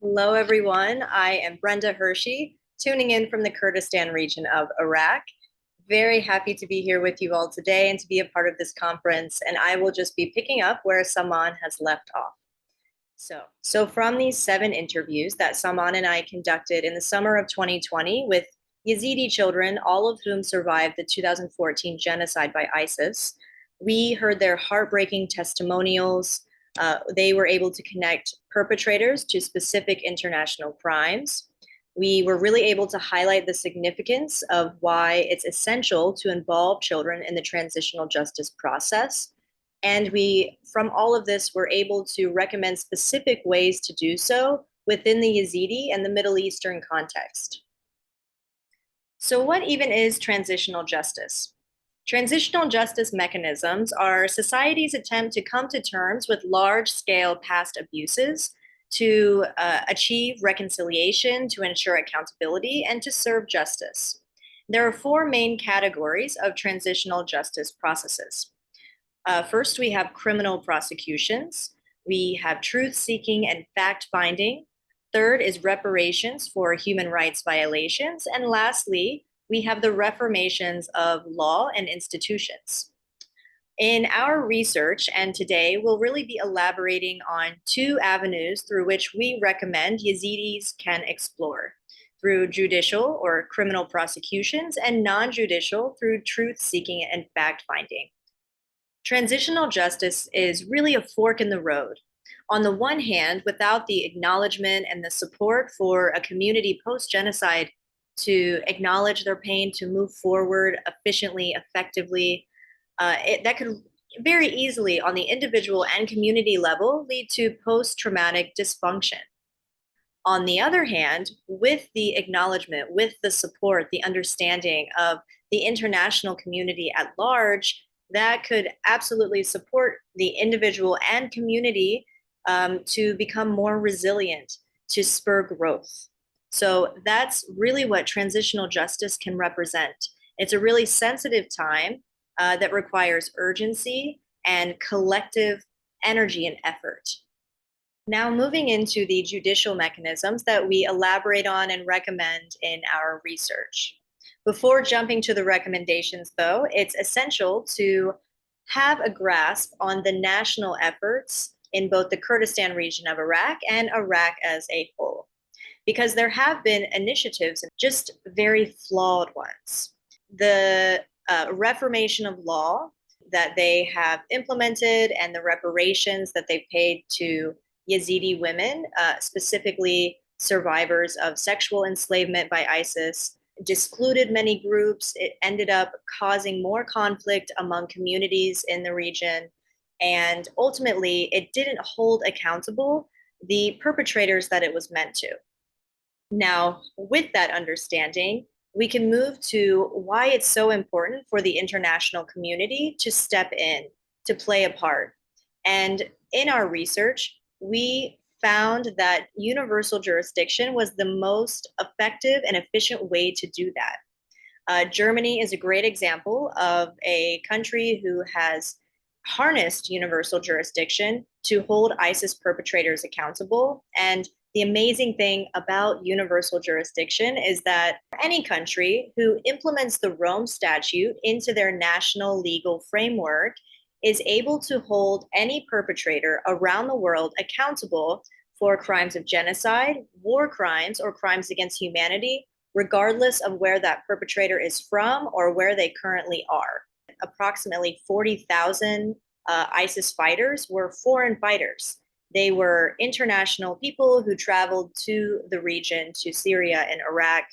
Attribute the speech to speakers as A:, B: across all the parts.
A: Hello, everyone. I am Brenda Hershey, tuning in from the Kurdistan region of Iraq. Very happy to be here with you all today and to be a part of this conference. And I will just be picking up where Saman has left off. So from these 7 interviews that Saman and I conducted in the summer of 2020 with Yazidi children, all of whom survived the 2014 genocide by ISIS, we heard their heartbreaking testimonials. They were able to connect perpetrators to specific international crimes. We were really able to highlight the significance of why it's essential to involve children in the transitional justice process. And we, from all of this, were able to recommend specific ways to do so within the Yazidi and the Middle Eastern context. So what even is transitional justice? Transitional justice mechanisms are society's attempt to come to terms with large-scale past abuses, to achieve reconciliation, to ensure accountability, and to serve justice. There are 4 main categories of transitional justice processes. First, we have criminal prosecutions. We have truth-seeking and fact-finding. Third is reparations for human rights violations. And lastly, we have the reformations of law and institutions. In our research, and today we'll really be elaborating on 2 avenues through which we recommend Yazidis can explore, through judicial or criminal prosecutions and non-judicial through truth-seeking and fact-finding. Transitional justice is really a fork in the road. On the one hand, without the acknowledgement and the support for a community post-genocide to acknowledge their pain, to move forward efficiently, effectively, that could very easily, on the individual and community level, lead to post-traumatic dysfunction. On the other hand, with the acknowledgement, with the support, the understanding of the international community at large, that could absolutely support the individual and community to become more resilient, to spur growth. So that's really what transitional justice can represent. It's a really sensitive time that requires urgency and collective energy and effort. Now moving into the judicial mechanisms that we elaborate on and recommend in our research. Before jumping to the recommendations, though, it's essential to have a grasp on the national efforts in both the Kurdistan region of Iraq and Iraq as a whole, because there have been initiatives, just very flawed ones. The reformation of law that they have implemented and the reparations that they've paid to Yazidi women, specifically survivors of sexual enslavement by ISIS, discluded many groups. It ended up causing more conflict among communities in the region. And ultimately, it didn't hold accountable the perpetrators that it was meant to. Now, with that understanding, we can move to why it's so important for the international community to step in, to play a part. And in our research, we found that universal jurisdiction was the most effective and efficient way to do that. Germany is a great example of a country who has harnessed universal jurisdiction to hold ISIS perpetrators accountable. And the amazing thing about universal jurisdiction is that any country who implements the Rome Statute into their national legal framework is able to hold any perpetrator around the world accountable for crimes of genocide, war crimes, or crimes against humanity, regardless of where that perpetrator is from or where they currently are. Approximately 40,000 ISIS fighters were foreign fighters. They were international people who traveled to the region, to Syria and Iraq.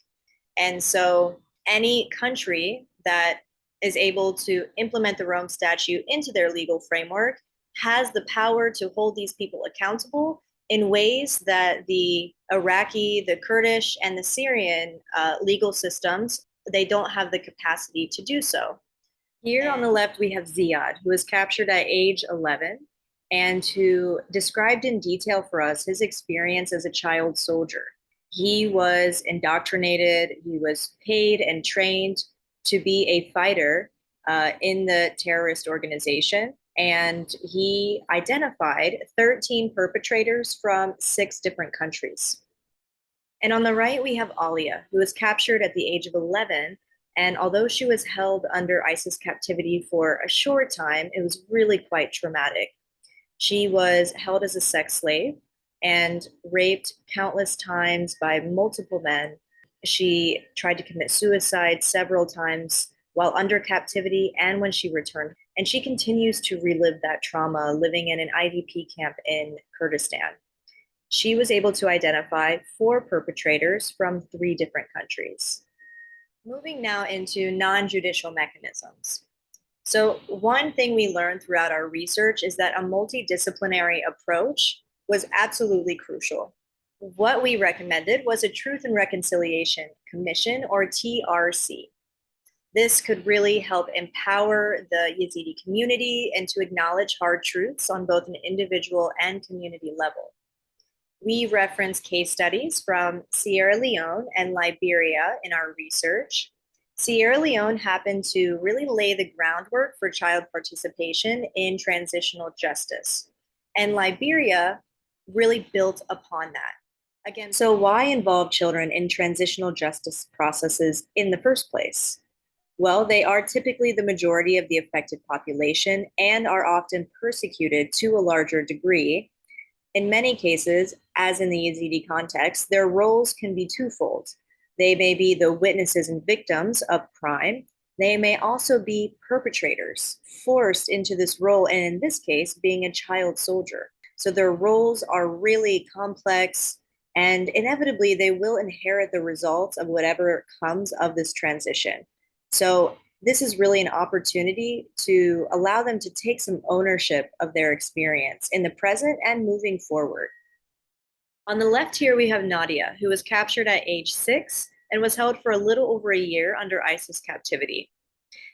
A: And so any country that is able to implement the Rome Statute into their legal framework has the power to hold these people accountable in ways that the Iraqi, the Kurdish, and the Syrian legal systems, they don't have the capacity to do so. Here on the left, we have Ziad, who was captured at age 11 and who described in detail for us his experience as a child soldier. He was indoctrinated, he was paid and trained to be a fighter in the terrorist organization. and he identified 13 perpetrators from 6 different countries. And on the right, we have Alia, who was captured at the age of 11. And although she was held under ISIS captivity for a short time, it was really quite traumatic. She was held as a sex slave and raped countless times by multiple men. She tried to commit suicide several times while under captivity and when she returned. And she continues to relive that trauma living in an IDP camp in Kurdistan. She was able to identify 4 perpetrators from 3 different countries. Moving now into non-judicial mechanisms. So one thing we learned throughout our research is that a multidisciplinary approach was absolutely crucial. What we recommended was a Truth and Reconciliation Commission, or TRC. This could really help empower the Yazidi community and to acknowledge hard truths on both an individual and community level. We reference case studies from Sierra Leone and Liberia in our research. Sierra Leone happened to really lay the groundwork for child participation in transitional justice, and Liberia really built upon that. Again, so why involve children in transitional justice processes in the first place? Well, they are typically the majority of the affected population and are often persecuted to a larger degree. In many cases, as in the Yazidi context, their roles can be twofold. They may be the witnesses and victims of crime. They may also be perpetrators, forced into this role, and in this case, being a child soldier. So their roles are really complex, and inevitably, they will inherit the results of whatever comes of this transition. So this is really an opportunity to allow them to take some ownership of their experience in the present and moving forward. On the left here, we have Nadia, who was captured at age 6 and was held for a little over a year under ISIS captivity.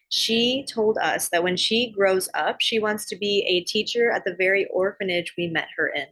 A: She told us that when she grows up, she wants to be a teacher at the very orphanage we met her in.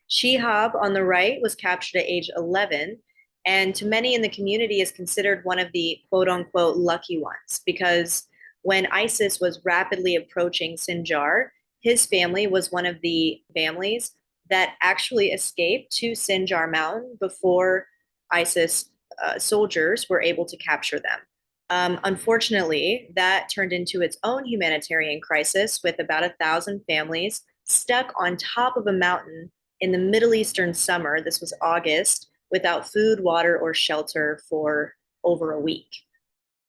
A: Shihab, on the right, was captured at age 11, and to many in the community is considered one of the quote unquote lucky ones, because when ISIS was rapidly approaching Sinjar, his family was one of the families that actually escaped to Sinjar Mountain before ISIS soldiers were able to capture them. Unfortunately, that turned into its own humanitarian crisis with about 1,000 families stuck on top of a mountain in the Middle Eastern summer. This was August, without food, water, or shelter for over a week.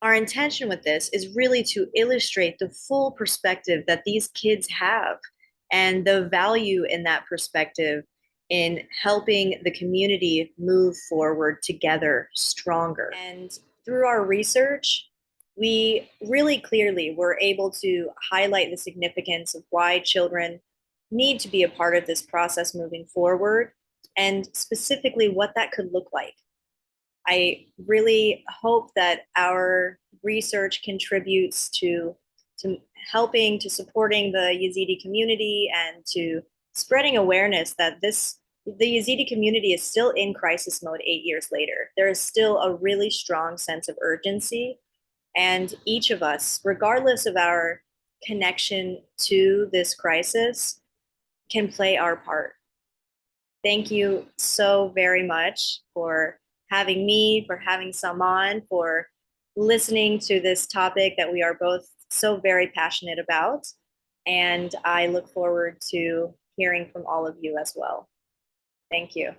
A: Our intention with this is really to illustrate the full perspective that these kids have and the value in that perspective in helping the community move forward together stronger. And through our research, we really clearly were able to highlight the significance of why children need to be a part of this process moving forward, and specifically what that could look like. I really hope that our research contributes to helping, to supporting the Yazidi community, and to spreading awareness that the Yazidi community is still in crisis mode 8 years later. There is still a really strong sense of urgency, and each of us, regardless of our connection to this crisis, can play our part. Thank you so very much for having me, for having Salman, for listening to this topic that we are both so very passionate about. And I look forward to hearing from all of you as well. Thank you.